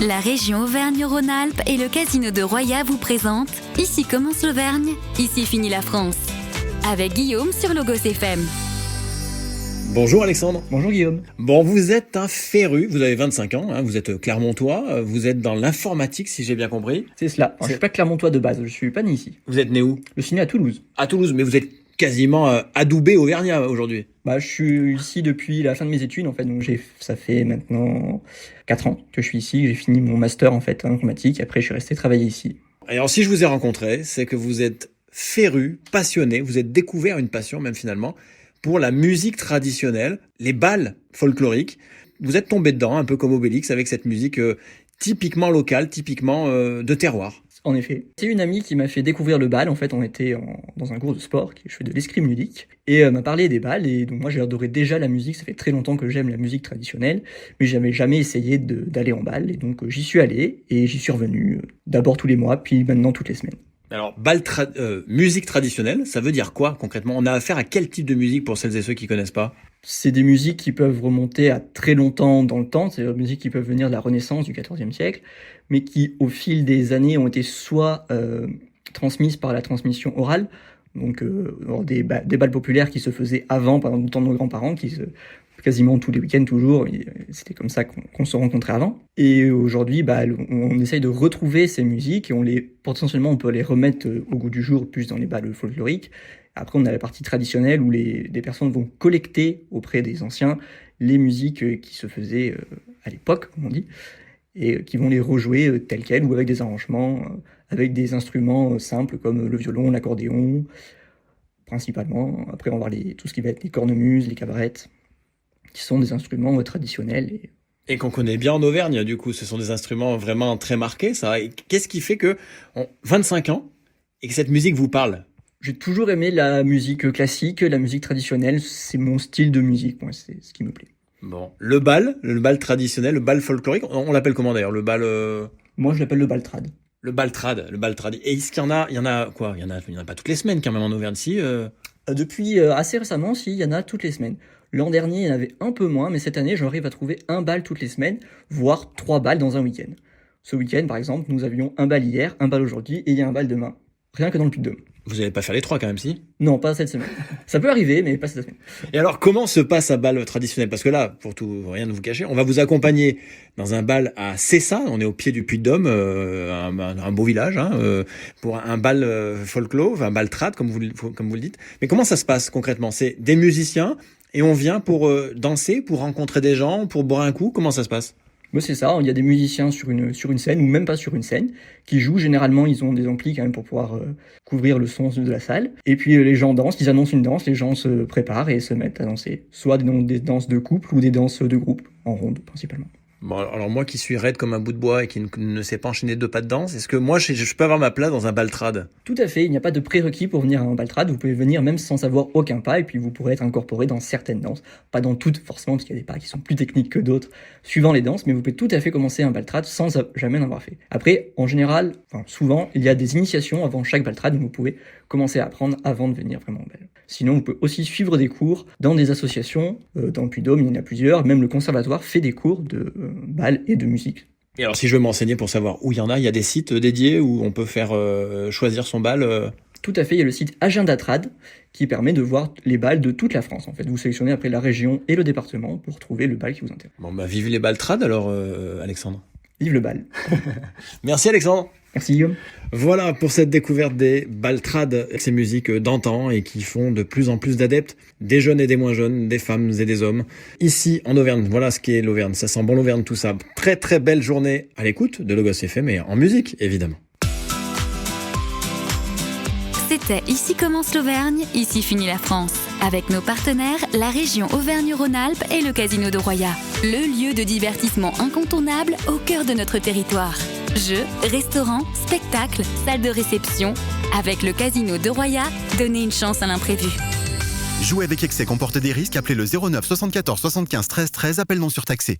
La région Auvergne-Rhône-Alpes et le casino de Roya vous présentent Ici commence l'Auvergne, ici finit la France. Avec Guillaume sur Logos FM. Bonjour Alexandre. Bonjour Guillaume. Bon, vous êtes un féru, vous avez 25 ans, vous êtes clermontois, vous êtes dans l'informatique si j'ai bien compris. C'est cela. Alors, je suis pas clermontois de base, je suis pas né ici. Vous êtes né où? Je suis né à Toulouse. À Toulouse, mais vous êtes quasiment adoubé auvergnat aujourd'hui. Je suis ici depuis la fin de mes études en fait, donc ça fait maintenant 4 ans que je suis ici, j'ai fini mon master en fait en informatique, après je suis resté travailler ici. Et alors si je vous ai rencontré, c'est que vous êtes féru, passionné, vous êtes découvert une passion même finalement pour la musique traditionnelle, les bals folkloriques. Vous êtes tombé dedans, un peu comme Obélix, avec cette musique typiquement locale, typiquement de terroir. En effet. C'est une amie qui m'a fait découvrir le bal. En fait, on était dans un cours de sport, je fais de l'escrime ludique, et elle m'a parlé des bals, et donc moi j'ai adoré déjà la musique, ça fait très longtemps que j'aime la musique traditionnelle, mais j'avais jamais essayé d'aller en bal, et donc j'y suis allé, et j'y suis revenu, d'abord tous les mois, puis maintenant toutes les semaines. Alors, musique traditionnelle, ça veut dire quoi concrètement? On a affaire à quel type de musique pour celles et ceux qui connaissent pas? C'est des musiques qui peuvent remonter à très longtemps dans le temps, c'est des musiques qui peuvent venir de la Renaissance, du XIVe siècle, mais qui au fil des années ont été soit transmises par la transmission orale, donc des bals populaires qui se faisaient avant, pendant le temps de nos grands-parents, quasiment tous les week-ends toujours, c'était comme ça qu'on se rencontrait avant. Et aujourd'hui, on essaye de retrouver ces musiques et potentiellement on peut les remettre au goût du jour, plus dans les bals folkloriques. Après, on a la partie traditionnelle où des personnes vont collecter auprès des anciens les musiques qui se faisaient à l'époque, comme on dit, et qui vont les rejouer telles quelles ou avec des arrangements, avec des instruments simples comme le violon, l'accordéon, principalement. Après, on va voir tout ce qui va être les cornemuses, les cabarettes, qui sont des instruments traditionnels. Et qu'on connaît bien en Auvergne, du coup, ce sont des instruments vraiment très marqués, ça. Et qu'est-ce qui fait que 25 ans et que cette musique vous parle? J'ai toujours aimé la musique classique, la musique traditionnelle, c'est mon style de musique, moi, c'est ce qui me plaît. Bon, le bal traditionnel, le bal folklorique, on l'appelle comment d'ailleurs? Le bal Moi, je l'appelle le bal trad. Le bal trad. Et est-ce qu'il y en a quoi? Il y en a pas toutes les semaines quand même en Auvergne, si Depuis assez récemment, si, il y en a toutes les semaines. L'an dernier, il y en avait un peu moins, mais cette année, j'arrive à trouver un bal toutes les semaines, voire 3 bals dans un week-end. Ce week-end, par exemple, nous avions un bal hier, un bal aujourd'hui, et il y a un bal demain. Rien que dans le Puy-de-Dôme. Vous n'allez pas faire les 3 quand même, si? Non, pas cette semaine. Ça peut arriver, mais pas cette semaine. Et alors, comment se passe un bal traditionnel? Parce que là, pour rien ne vous cacher, on va vous accompagner dans un bal à Cessa, on est au pied du Puy-de-Dôme, un beau village, pour un bal folklore, un bal trad, comme vous le dites. Mais comment ça se passe concrètement? C'est des musiciens et on vient pour danser, pour rencontrer des gens, pour boire un coup? Comment ça se passe? C'est ça, il y a des musiciens sur une scène, ou même pas sur une scène, qui jouent. Généralement, ils ont des amplis quand même pour pouvoir couvrir le son de la salle. Et puis les gens dansent, ils annoncent une danse, les gens se préparent et se mettent à danser. Soit des danses de couple ou des danses de groupe, en ronde principalement. Bon, alors moi qui suis raide comme un bout de bois et qui ne sais pas enchaîner 2 pas de danse, est-ce que moi je peux avoir ma place dans un bal trad? Tout à fait, il n'y a pas de prérequis pour venir à un bal trad, vous pouvez venir même sans savoir aucun pas et puis vous pourrez être incorporé dans certaines danses. Pas dans toutes forcément, parce qu'il y a des pas qui sont plus techniques que d'autres suivant les danses, mais vous pouvez tout à fait commencer un bal trad sans jamais en avoir fait. Après, en général, souvent, il y a des initiations avant chaque bal trad, donc vous pouvez commencer à apprendre avant de venir vraiment au bal. Sinon, vous pouvez aussi suivre des cours dans des associations, dans le Puy-de-Dôme, il y en a plusieurs, même le conservatoire fait des cours de bal et de musique. Et alors si je veux m'enseigner pour savoir où il y a des sites dédiés où on peut faire choisir son bal Tout à fait, il y a le site Agenda Trad qui permet de voir les bals de toute la France. En fait, vous sélectionnez après la région et le département pour trouver le bal qui vous intéresse. Bon vive les bals trad alors Alexandre. Vive le bal. Merci Alexandre. Merci Guillaume. Voilà pour cette découverte des bals trad, ces musiques d'antan et qui font de plus en plus d'adeptes, des jeunes et des moins jeunes, des femmes et des hommes. Ici en Auvergne, voilà ce qu'est l'Auvergne, ça sent bon l'Auvergne tout ça. Très très belle journée à l'écoute de Logos FM et en musique évidemment. C'était Ici commence l'Auvergne, ici finit la France. Avec nos partenaires, la région Auvergne-Rhône-Alpes et le casino de Roya. Le lieu de divertissement incontournable au cœur de notre territoire. Jeux, restaurants, spectacles, salles de réception. Avec le casino de Roya, donnez une chance à l'imprévu. Jouer avec excès comporte des risques. Appelez le 09 74 75 13 13. Appel non surtaxé.